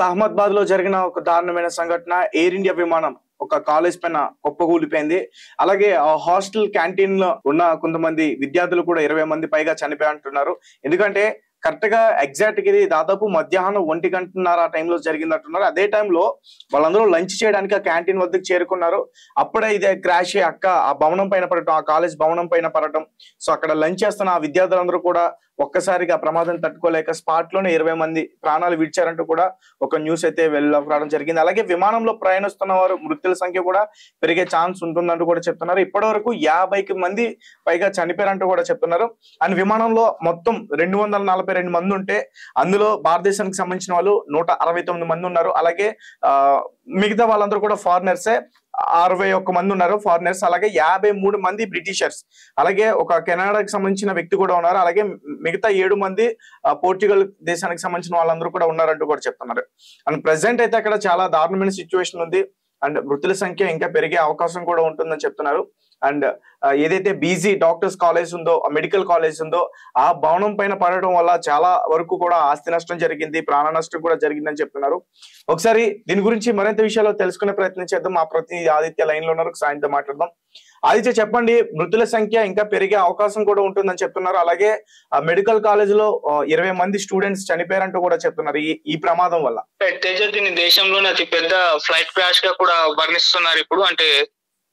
అహ్మదాబాద్ లో జరిగిన ఒక దారుణమైన సంఘటన. ఎయిర్ ఇండియా విమానం ఒక కాలేజ్ పైన కుప్పకూలిపోయింది. అలాగే ఆ హాస్టల్ క్యాంటీన్ లో ఉన్న కొంతమంది విద్యార్థులు కూడా 20 మంది పైగా చనిపోయి అంటున్నారు. ఎందుకంటే కరెక్ట్ గా ఎగ్జాక్ట్ గా ఇది దాదాపు మధ్యాహ్నం 1:30 ఆ టైంలో జరిగిందంటున్నారు. అదే టైంలో వాళ్ళందరూ లంచ్ చేయడానికి ఆ క్యాంటీన్ వద్దకు చేరుకున్నారు. అప్పుడే ఇదే క్రాష్ అయ్యి ఆ భవనం పైన పడటం, ఆ కాలేజ్ భవనం పైన పడటం. సో అక్కడ లంచ్ చేస్తున్న ఆ విద్యార్థులందరూ కూడా ఒక్కసారిగా ప్రమాదం తట్టుకోలేక స్పాట్ లోనే 20 మంది ప్రాణాలు విడిచారంటూ కూడా ఒక న్యూస్ అయితే వెళ్ళలోకి రావడం జరిగింది. అలాగే విమానంలో ప్రయాణిస్తున్న వారు మృతుల సంఖ్య కూడా పెరిగే ఛాన్స్ ఉంటుందంటూ కూడా చెప్తున్నారు. ఇప్పటి వరకు 50 మంది పైగా చనిపోయారంటూ కూడా చెప్తున్నారు. అండ్ విమానంలో మొత్తం 242 మంది ఉంటే అందులో భారతదేశానికి సంబంధించిన వాళ్ళు 169 మంది ఉన్నారు. అలాగే మిగతా వాళ్ళందరూ కూడా ఫారినర్సే. 61 మంది ఉన్నారు ఫారినర్స్. అలాగే 53 మంది బ్రిటిషర్స్. అలాగే ఒక కెనడాకి సంబంధించిన వ్యక్తి కూడా ఉన్నారు. అలాగే మిగతా 7 మంది పోర్చుగల్ దేశానికి సంబంధించిన వాళ్ళందరూ కూడా ఉన్నారంటూ కూడా చెప్తున్నారు. అండ్ ప్రెసెంట్ అయితే అక్కడ చాలా దారుణమైన సిచ్యువేషన్ ఉంది. అండ్ మృతుల సంఖ్య ఇంకా పెరిగే అవకాశం కూడా ఉంటుందని చెప్తున్నారు. అండ్ ఏదైతే బీజీ డాక్టర్స్ కాలేజ్ ఉందో, మెడికల్ కాలేజ్ ఉందో, ఆ భవనం పైన పడడం వల్ల చాలా వరకు కూడా ఆస్తి నష్టం జరిగింది, ప్రాణ నష్టం కూడా జరిగిందని చెప్తున్నారు. ఒకసారి దీని గురించి మరింత విషయాలు తెలుసుకునే ప్రయత్నం చేద్దాం. మా ప్రతినిధి ఆదిత్య లైన్ లో ఉన్నారు, సాయంతో మాట్లాడదాం. ఆదిత్య, చెప్పండి, మృతుల సంఖ్య ఇంకా పెరిగే అవకాశం కూడా ఉంటుందని చెప్తున్నారు. అలాగే మెడికల్ కాలేజ్ లో 20 మంది స్టూడెంట్స్ చనిపోయారంటూ కూడా చెప్తున్నారు ఈ ప్రమాదం వల్ల. తేజ, దీన్ని దేశంలోనే అతి పెద్ద ఫ్లైట్ క్రాష్ గా కూడా వర్ణిస్తున్నారు ఇప్పుడు. అంటే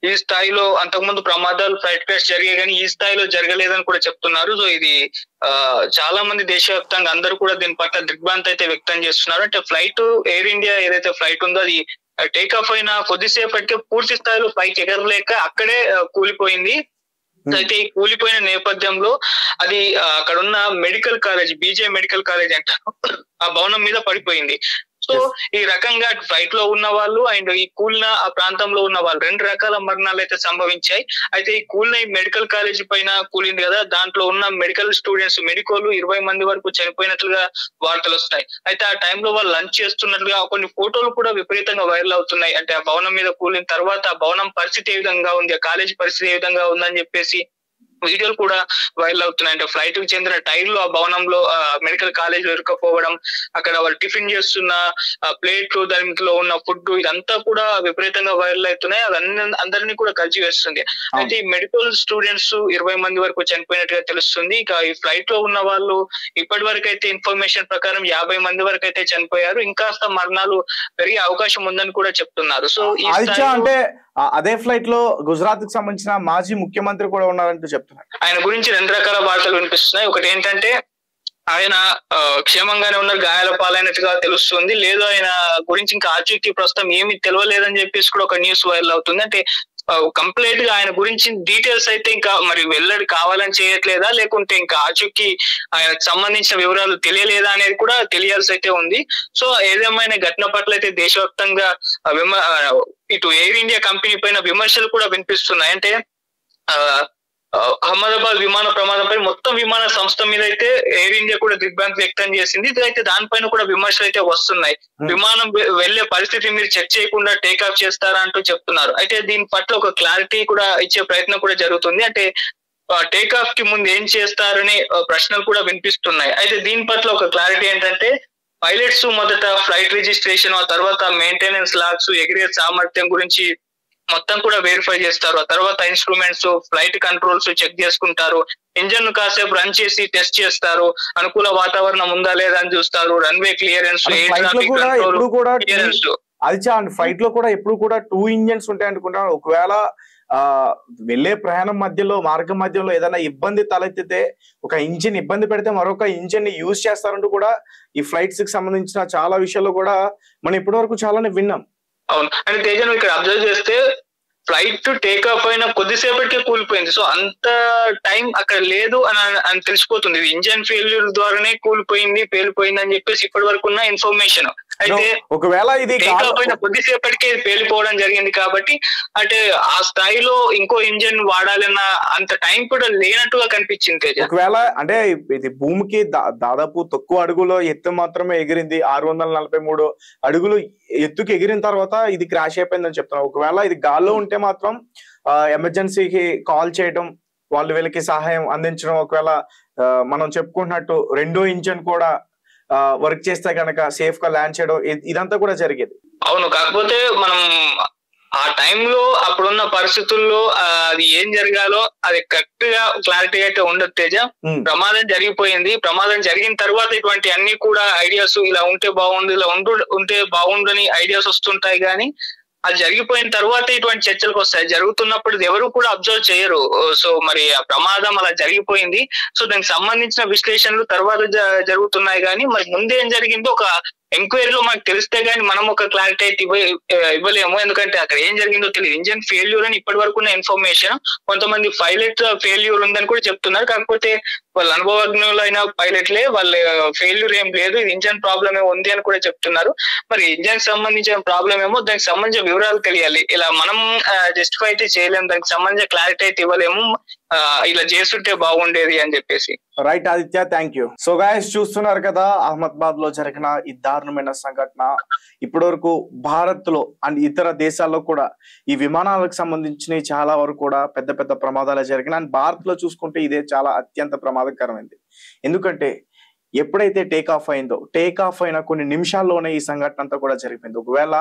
ఈ స్థాయిలో అంతకుముందు ప్రమాదాలు ఫ్లైట్ క్రాష్ జరిగాయి కానీ ఈ స్థాయిలో జరగలేదని కూడా చెప్తున్నారు. సో ఇది చాలా మంది దేశవ్యాప్తంగా అందరూ కూడా దీని పట్ల దిగ్భ్రాంతి అయితే వ్యక్తం చేస్తున్నారు. అంటే ఫ్లైట్, ఎయిర్ ఇండియా ఏదైతే ఫ్లైట్ ఉందో అది టేక్ ఆఫ్ అయిన కొద్దిసేపటికే పూర్తి స్థాయిలో పైకి ఎగరలేక అక్కడే కూలిపోయింది. అయితే ఈ కూలిపోయిన నేపథ్యంలో అది అక్కడ ఉన్న మెడికల్ కాలేజ్, బీజే మెడికల్ కాలేజ్ అంటారు, ఆ భవనం మీద పడిపోయింది. సో ఈ రకంగా ఫ్లైట్ లో ఉన్న వాళ్ళు అండ్ ఈ కూలిన ఆ ప్రాంతంలో ఉన్న వాళ్ళు 2 రకాల మరణాలు అయితే సంభవించాయి. అయితే ఈ కూలిన ఈ మెడికల్ కాలేజ్ పైన కూలింది కదా, దాంట్లో ఉన్న మెడికల్ స్టూడెంట్స్, మెడికోలు 20 మంది వరకు చనిపోయినట్లుగా వార్తలు వస్తున్నాయి. అయితే ఆ టైంలో వాళ్ళు లంచ్ చేస్తున్నట్లుగా కొన్ని ఫోటోలు కూడా విపరీతంగా వైరల్ అవుతున్నాయి. అంటే ఆ భవనం మీద కూలిన తర్వాత ఆ భవనం పరిస్థితి ఏ విధంగా ఉంది, ఆ కాలేజ్ పరిస్థితి ఏ విధంగా ఉందని చెప్పేసి వీడియోలు కూడా వైరల్ అవుతున్నాయి. అంటే ఫ్లైట్ కి చెందిన టైర్లు ఆ భవనంలో మెడికల్ కాలేజ్ ఇరుకపోవడం, అక్కడ వాళ్ళు టిఫిన్ చేస్తున్న ప్లేట్లు, దానిలో ఉన్న ఫుడ్, ఇదంతా కూడా విపరీతంగా వైరల్ అవుతున్నాయి. అది అందరినీ కూడా కలిసి వేస్తుంది. అయితే ఈ మెడికల్ స్టూడెంట్స్ 20 మంది వరకు చనిపోయినట్టుగా తెలుస్తుంది. ఇక ఈ ఫ్లైట్ లో ఉన్న వాళ్ళు ఇప్పటి వరకు అయితే ఇన్ఫర్మేషన్ ప్రకారం 50 మంది వరకు అయితే చనిపోయారు. ఇంకాస్త మరణాలు పెరిగే అవకాశం ఉందని కూడా చెప్తున్నారు. సో ఈ అంటే అదే ఫ్లైట్ లో గుజరాత్ కి సంబంధించిన మాజీ ముఖ్యమంత్రి కూడా ఉన్నారంటూ చెప్తున్నారు. ఆయన గురించి 2 రకాల వార్తలు వినిపిస్తున్నాయి. ఒకటి ఏంటంటే ఆయన క్షేమంగానే ఉన్న, గాయాల పాలైనట్టుగా తెలుస్తుంది. లేదు ఆయన గురించి ఇంకా ఆచూకీ ప్రస్తుతం ఏమీ తెలియలేదని చెప్పేసి కూడా ఒక న్యూస్ వైరల్ అవుతుంది. అంటే కంప్లీట్ గా ఆయన గురించి డీటెయిల్స్ అయితే ఇంకా మరి వెల్లడి కావాలని చేయట్లేదా, లేకుంటే ఇంకా ఆచూకీ ఆయనకు సంబంధించిన వివరాలు తెలియలేదా అనేది కూడా తెలియాల్సి అయితే ఉంది. సో ఏదేమైనా ఘటన పట్ల అయితే దేశవ్యాప్తంగా ఇటు ఎయిర్ ఇండియా కంపెనీ పైన విమర్శలు కూడా వినిపిస్తున్నాయి. అంటే అహ్మదాబాద్ విమాన ప్రమాదంపై మొత్తం విమాన సంస్థ మీద అయితే ఎయిర్ ఇండియా కూడా దిగ్భ్రాంతి వ్యక్తం చేసింది. అయితే దానిపైన కూడా విమర్శలు అయితే వస్తున్నాయి. విమానం వెళ్లే పరిస్థితి మీరు చెక్ చేయకుండా టేక్ ఆఫ్ చేస్తారా అంటూ చెప్తున్నారు. అయితే దీని పట్ల ఒక క్లారిటీ కూడా ఇచ్చే ప్రయత్నం కూడా జరుగుతుంది. అంటే టేక్ ఆఫ్ కి ముందు ఏం చేస్తారని ప్రశ్నలు కూడా వినిపిస్తున్నాయి. అయితే దీని పట్ల ఒక క్లారిటీ ఏంటంటే పైలట్స్ మొదట ఫ్లైట్ రిజిస్ట్రేషన్, ఆ తర్వాత మెయింటెనెన్స్ లాగ్స్, ఎగిరే సామర్థ్యం గురించి మొత్తం కూడా వెరిఫై చేస్తారు. ఆ తర్వాత ఇన్స్ట్రుమెంట్స్, ఫ్లైట్ కంట్రోల్స్ చెక్ చేసుకుంటారు. ఇంజన్ ను కాసేపు రన్ చేసి టెస్ట్ చేస్తారు. అనుకూల వాతావరణం ఉందా లేదా అని చూస్తారు. రన్వే క్లియరెన్స్, అది ఫ్లైట్ లో కూడా ఎప్పుడు కూడా 2 ఇంజన్స్ ఉంటాయి అనుకుంటాను. ఒకవేళ వెళ్లే ప్రయాణం మధ్యలో, మార్గం మధ్యలో ఏదైనా ఇబ్బంది తలెత్తితే ఒక ఇంజిన్ ఇబ్బంది పెడితే మరొక ఇంజిన్ ని యూజ్ చేస్తారంటూ కూడా ఈ ఫ్లైట్స్ కి సంబంధించిన చాలా విషయాల్లో కూడా మనం ఇప్పటి వరకు చాలానే విన్నాం. అవును. అంటే తేజ, నువ్వు ఇక్కడ అబ్జర్వ్ చేస్తే ఫ్లైట్ టేక్ ఆఫ్ అయిన కొద్దిసేపటికే కూలిపోయింది. సో అంత టైం అక్కడ లేదు అని తెలిసిపోతుంది. ఇంజన్ ఫెయిల్యూర్ ద్వారానే పేలిపోయింది అని చెప్పేసి ఇప్పటి వరకు ఉన్న ఇన్ఫర్మేషన్. అయితే ఒకవేళ ఇది కొద్దిసేపటికే పేలిపోవడం జరిగింది కాబట్టి అంటే ఆ స్థాయిలో ఇంకో ఇంజన్ వాడాలన్న అంత టైం కూడా లేనట్టుగా కనిపించింది. ఒకవేళ అంటే ఇది భూమికి దాదాపు తక్కువ అడుగులో ఎత్తు మాత్రమే ఎగిరింది. 643 అడుగులు ఎత్తుకి ఎగిరిన తర్వాత ఇది క్రాష్ అయిపోయిందని చెప్తున్నారు. ఒకవేళ ఇది గాల్లో ఉంటే మాత్రం ఎమర్జెన్సీకి కాల్ చేయడం, వాళ్ళు వీళ్ళకి సహాయం అందించడం, ఒకవేళ మనం చెప్పుకుంటున్నట్టు రెండో ఇంజన్ కూడా వర్క్ చేస్తే కనుక సేఫ్ గా ల్యాండ్ చేయడం ఇదంతా కూడా జరిగేది. అవును, కాకపోతే మనం ఆ టైంలో అప్పుడున్న పరిస్థితుల్లో అది ఏం జరగాలో అది కరెక్ట్ గా క్లారిటీ అయితే ఉండదు తేజ. ప్రమాదం జరిగిపోయింది. ప్రమాదం జరిగిన తర్వాత ఇటువంటి అన్ని కూడా ఐడియాస్ ఇలా ఉంటే బాగుండు, ఇలా ఉంటే బాగుండు అని ఐడియాస్ వస్తుంటాయి. కానీ అది జరిగిపోయిన తర్వాత ఇటువంటి చర్చలకు వస్తాయి. జరుగుతున్నప్పుడు ఎవరు కూడా అబ్జర్వ్ చేయరు. సో మరి ఆ ప్రమాదం అలా జరిగిపోయింది. సో దానికి సంబంధించిన విశ్లేషణలు తర్వాత జరుగుతున్నాయి. కానీ మరి ముందేం జరిగిందో ఒక ఎంక్వైరీలో మనకు తెలిస్తే గానీ మనం ఒక క్లారిటీ అయితే ఇవ్వలేము. ఎందుకంటే అక్కడ ఏం జరిగిందో తెలియదు. ఇంజన్ ఫెయిల్యూర్ అని ఇప్పటి వరకు ఉన్న ఇన్ఫర్మేషన్. కొంతమంది పైలట్ ఫెయిల్యూర్ ఉందని కూడా చెప్తున్నారు. కాకపోతే వాళ్ళ అనుభవజ్ఞులైన పైలట్లే వాళ్ళ ఫెయిల్యూర్ ఏం లేదు, ఇది ఇంజన్ ప్రాబ్లమ్ ఉంది అని కూడా చెప్తున్నారు. మరి ఇంజన్ సంబంధించిన ప్రాబ్లం ఏమో, దానికి సంబంధించిన వివరాలు తెలియాలి. ఇలా మనం జస్టిఫై అయితే చేయలేము, దానికి సంబంధించిన క్లారిటీ అయితే ఇవ్వలేము. ఇలా చేస్తుంటే బాగుండేది అని చెప్పేసి. Right Aditya, thank you. So guys, చూస్తున్నారు కదా అహ్మదాబాద్ లో జరిగిన ఈ దారుణమైన సంఘటన. ఇప్పటి వరకు భారత్ లో అండ్ ఇతర దేశాల్లో కూడా ఈ విమానాలకు సంబంధించిన చాలా వరకు కూడా పెద్ద పెద్ద ప్రమాదాలు జరిగిన. అండ్ భారత్ లో చూసుకుంటే ఇదే చాలా అత్యంత ప్రమాదకరమైంది. ఎందుకంటే ఎప్పుడైతే టేక్ ఆఫ్ అయిందో, టేక్ ఆఫ్ అయిన కొన్ని నిమిషాల్లోనే ఈ సంఘటన అంతా కూడా జరిగిపోయింది. ఒకవేళ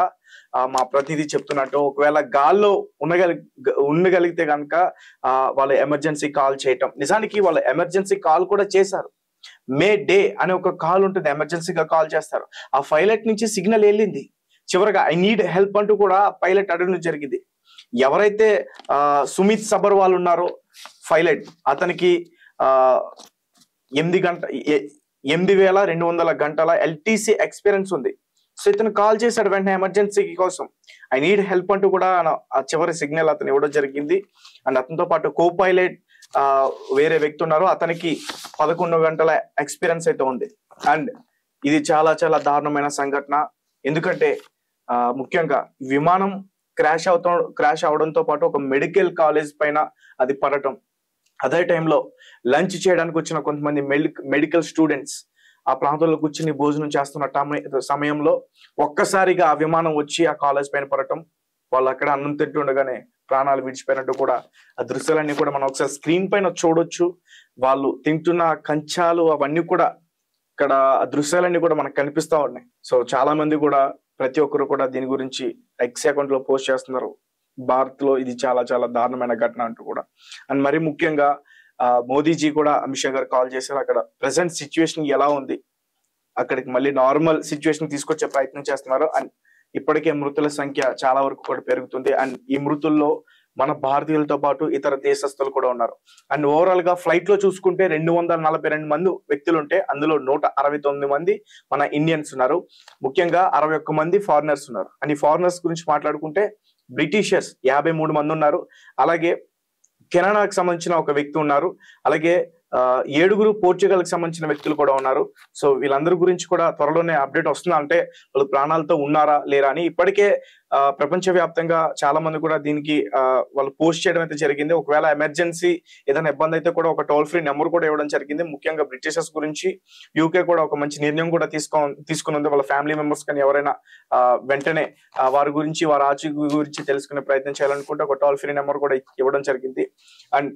మా ప్రతినిధి చెప్తున్నట్టు ఒకవేళ గాల్లో ఉండగలిగితే కనుక వాళ్ళు ఎమర్జెన్సీ కాల్ చేయటం, నిజానికి వాళ్ళు ఎమర్జెన్సీ కాల్ కూడా చేశారు. మే డే అనే ఒక కాల్ ఉంటుంది, ఎమర్జెన్సీగా కాల్ చేస్తారు. ఆ పైలట్ నుంచి సిగ్నల్ వెళ్ళింది. చివరిగా ఐ నీడ్ హెల్ప్ అంటూ కూడా పైలట్ అడగడం జరిగింది. ఎవరైతే సుమిత్ సబర్వాల్ ఉన్నారో పైలట్, అతనికి 8,200 గంటల ఎల్టీసీ ఎక్స్పీరియన్స్ ఉంది. సో ఇతను కాల్ చేశాడు వెంటనే ఎమర్జెన్సీ కోసం, ఐ నీడ్ హెల్ప్ అంటూ కూడా ఆ చివరి సిగ్నల్ అతను ఇవ్వడం జరిగింది. అండ్ అతనితో పాటు కో పైలట్ వేరే వ్యక్తి ఉన్నారు, అతనికి 11 గంటల ఎక్స్పీరియన్స్ అయితే ఉంది. అండ్ ఇది చాలా చాలా దారుణమైన సంఘటన. ఎందుకంటే ముఖ్యంగా విమానం క్రాష్ అవడంతో పాటు ఒక మెడికల్ కాలేజ్ పైన అది పడటం, అదే టైంలో లంచ్ చేయడానికి వచ్చిన కొంతమంది మెడికల్ స్టూడెంట్స్ ఆ ప్రాంతంలో కూర్చుని భోజనం చేస్తున్న సమయంలో ఒక్కసారిగా ఆ విమానం వచ్చి ఆ కాలేజ్ పైన పడటం, వాళ్ళు అక్కడ అన్నం తింటుండగానే ప్రాణాలు విడిచిపోయినట్టు కూడా ఆ దృశ్యాలన్నీ కూడా మనం ఒకసారి స్క్రీన్ పైన చూడొచ్చు. వాళ్ళు తింటున్న కంచాలు అవన్నీ కూడా ఇక్కడ ఆ దృశ్యాలన్నీ కూడా మనకు కనిపిస్తా ఉన్నాయి. సో చాలా మంది కూడా ప్రతి ఒక్కరు కూడా దీని గురించి ఎక్స్ అకౌంట్ లో పోస్ట్ చేస్తున్నారు. భారత్ లో ఇది చాలా చాలా దారుణమైన ఘటన అంటూ కూడా. అండ్ మరి ముఖ్యంగా మోదీజీ కూడా అమిత్ షా గారు కాల్ చేశారు. అక్కడ ప్రెసెంట్ సిచ్యువేషన్ ఎలా ఉంది, అక్కడికి మళ్ళీ నార్మల్ సిచ్యువేషన్ తీసుకొచ్చే ప్రయత్నం చేస్తున్నారు. అండ్ ఇప్పటికే మృతుల సంఖ్య చాలా వరకు కూడా పెరుగుతుంది. అండ్ ఈ మృతుల్లో మన భారతీయులతో పాటు ఇతర దేశస్తులు కూడా ఉన్నారు. అండ్ ఓవరాల్ గా ఫ్లైట్ లో చూసుకుంటే 242 మంది వ్యక్తులు ఉంటే అందులో 169 మంది మన ఇండియన్స్ ఉన్నారు. ముఖ్యంగా 61 మంది ఫారినర్స్ ఉన్నారు. అండ్ ఈ ఫారినర్స్ గురించి మాట్లాడుకుంటే బ్రిటిషర్స్ 53 మంది ఉన్నారు. అలాగే కెనడాకి సంబంధించిన ఒక వ్యక్తి ఉన్నారు. అలాగే 7 పోర్చుగల్ కి సంబంధించిన వ్యక్తులు కూడా ఉన్నారు. సో వీళ్ళందరి గురించి కూడా త్వరలోనే అప్డేట్ వస్తుందా, అంటే వాళ్ళు ప్రాణాలతో ఉన్నారా లేరా అని. ఇప్పటికే ప్రపంచవ్యాప్తంగా చాలా మంది కూడా దీనికి వాళ్ళు పోస్ట్ చేయడం అయితే జరిగింది. ఒకవేళ ఎమర్జెన్సీ ఏదైనా ఇబ్బంది అయితే కూడా ఒక టోల్ ఫ్రీ నెంబర్ కూడా ఇవ్వడం జరిగింది. ముఖ్యంగా బ్రిటిషర్స్ గురించి యూకే కూడా ఒక మంచి నిర్ణయం కూడా తీసుకుని ఉంది. వాళ్ళ ఫ్యామిలీ మెంబర్స్ కానీ ఎవరైనా వెంటనే వారి గురించి, వారి ఆచూ గురించి తెలుసుకునే ప్రయత్నం చేయాలనుకుంటే ఒక టోల్ ఫ్రీ నెంబర్ కూడా ఇవ్వడం జరిగింది. అండ్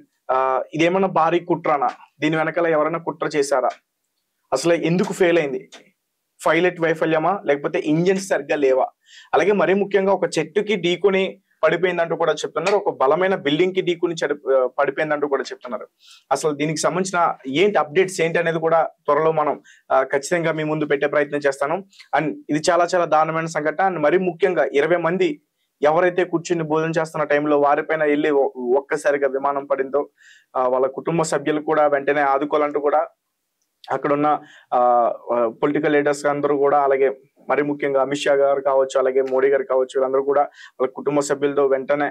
ఇదేమన్నా భారీ కుట్రనా, దీని వెనకాల ఎవరైనా కుట్ర చేశారా, అసలు ఎందుకు ఫెయిల్ అయింది, పైలట్ వైఫల్యమా లేకపోతే ఇంజిన్స్ సరిగ్గా లేవా, అలాగే మరీ ముఖ్యంగా ఒక చెట్టుకి ఢీకొని పడిపోయిందంటూ కూడా చెప్తున్నారు, ఒక బలమైన బిల్డింగ్ కి ఢీకొని పడిపోయిందంటూ కూడా చెప్తున్నారు. అసలు దీనికి సంబంధించిన ఏంటి అప్డేట్స్ ఏంటి అనేది కూడా త్వరలో మనం ఖచ్చితంగా మీ ముందు పెట్టే ప్రయత్నం చేస్తాను. అండ్ ఇది చాలా చాలా దారుణమైన సంఘటన. అండ్ మరీ ముఖ్యంగా 20 మంది ఎవరైతే కూర్చుని భోజనం చేస్తున్న టైంలో వారిపైన వెళ్ళి ఒక్కసారిగా విమానం పడిందో వాళ్ళ కుటుంబ సభ్యులు కూడా వెంటనే ఆదుకోవాలంటూ కూడా అక్కడున్న పొలిటికల్ లీడర్స్ అందరూ కూడా, అలాగే మరి ముఖ్యంగా అమిత్ షా గారు కావచ్చు, అలాగే మోడీ గారు కావచ్చు, వీళ్ళందరూ కూడా వాళ్ళ కుటుంబ సభ్యులతో వెంటనే